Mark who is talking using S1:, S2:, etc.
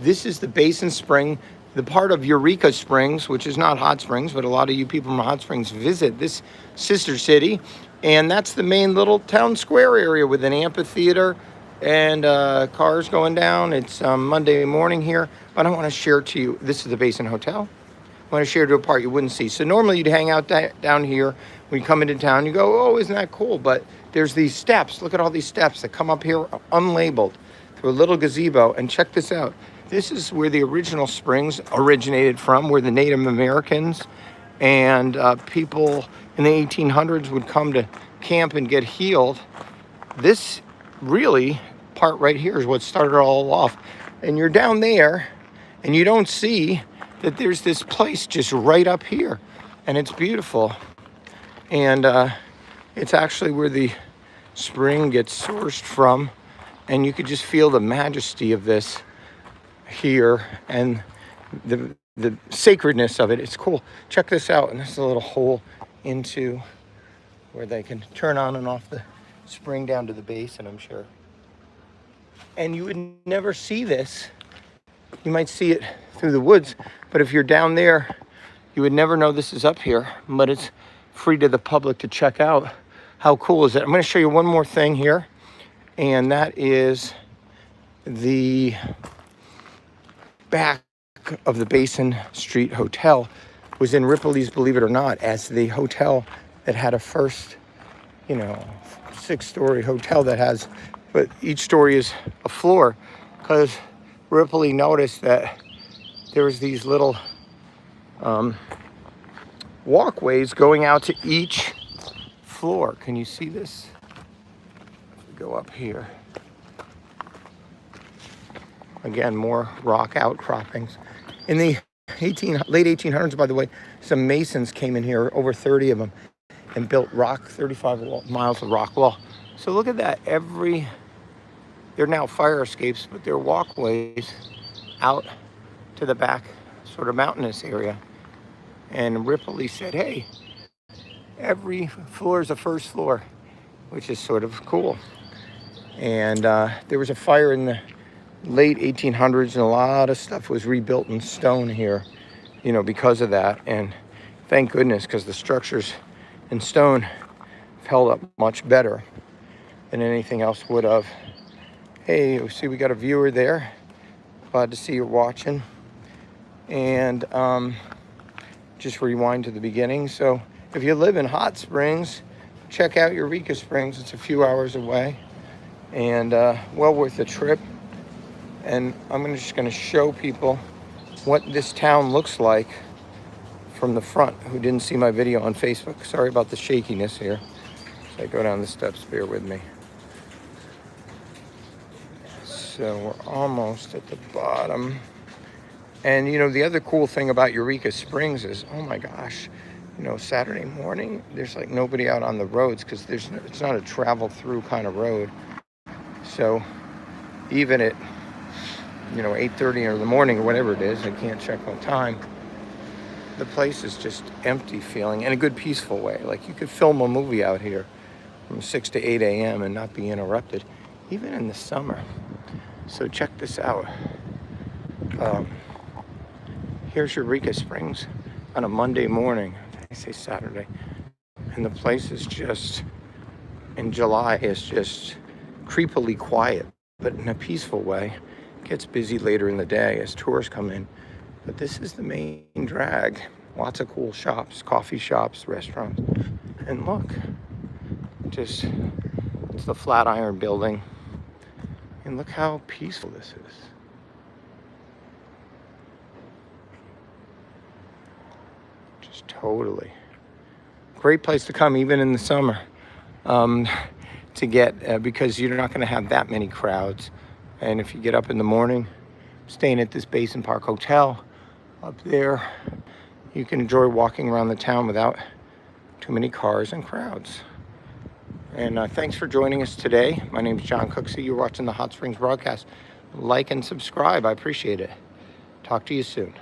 S1: This is the Basin Spring, the part of Eureka Springs, which is not hot springs, but a lot of you people from hot springs visit this sister city. And that's the main little town square area with an amphitheater and cars going down. It's Monday morning here, but I want to share to you, this is the Basin Hotel. I want to share to a part you wouldn't see. So normally you'd hang out down here. When you come into town, you go, oh, isn't that cool? But there's these steps. Look at all these steps that come up here unlabeled through a little gazebo. And check this out. This is where the original springs originated from, where the Native Americans and people in the 1800s would come to camp and get healed. This really part right here is what started it all off. And you're down there and you don't see that there's this place just right up here, and it's beautiful. And it's actually where the spring gets sourced from, and you could just feel the majesty of this here and the sacredness of it. It's cool. Check this out, and this is a little hole into where they can turn on and off the spring down to the basin, I'm sure. And you would never see this. You might see it through the woods, but if you're down there, you would never know this is up here, but it's free to the public to check out. How cool is it? I'm going to show you one more thing here, and that is the back of the Basin Street Hotel was in Ripley's, believe it or not, as the hotel that had a first, 6-story hotel that has, but each story is a floor, because Ripley noticed that there was these little walkways going out to each floor. Can you see this? If we go up here. Again, more rock outcroppings. In the late 1800s, by the way, some masons came in here, over 30 of them, and built 35 miles of rock wall. So look at that. They're now fire escapes, but they're walkways out to the back sort of mountainous area. And Ripley said, hey, every floor is a first floor, which is sort of cool. And there was a fire in the late 1800s, and a lot of stuff was rebuilt in stone here, because of that. And thank goodness, because the structures in stone held up much better than anything else would have. Hey, see, we got a viewer there. Glad to see you're watching. And just rewind to the beginning. So if you live in Hot Springs, check out Eureka Springs. It's a few hours away, and well worth the trip. And I'm just going to show people what this town looks like from the front, who didn't see my video on Facebook. Sorry about the shakiness here. So I go down the steps, bear with me. So we're almost at the bottom. And the other cool thing about Eureka Springs is, oh my gosh, Saturday morning, there's like nobody out on the roads, because it's not a travel through kind of road. So even at 8:30 in the morning or whatever it is, I can't check my time, the place is just empty feeling, in a good peaceful way. Like you could film a movie out here from 6 to 8 a.m. and not be interrupted, even in the summer. So check this out. Here's Eureka Springs on a Monday morning. I say Saturday. And the place is just, in July, is just creepily quiet, but in a peaceful way. It gets busy later in the day as tourists come in. But this is the main drag. Lots of cool shops, coffee shops, restaurants. And look, it's the Flatiron Building. And look how peaceful this is. Just totally. Great place to come, even in the summer, to get, because you're not going to have that many crowds. And if you get up in the morning, staying at this Basin Park Hotel up there, you can enjoy walking around the town without too many cars and crowds. And thanks for joining us today. My name is John Cooksey. You're watching the Hot Springs broadcast. Like and subscribe. I appreciate it. Talk to you soon.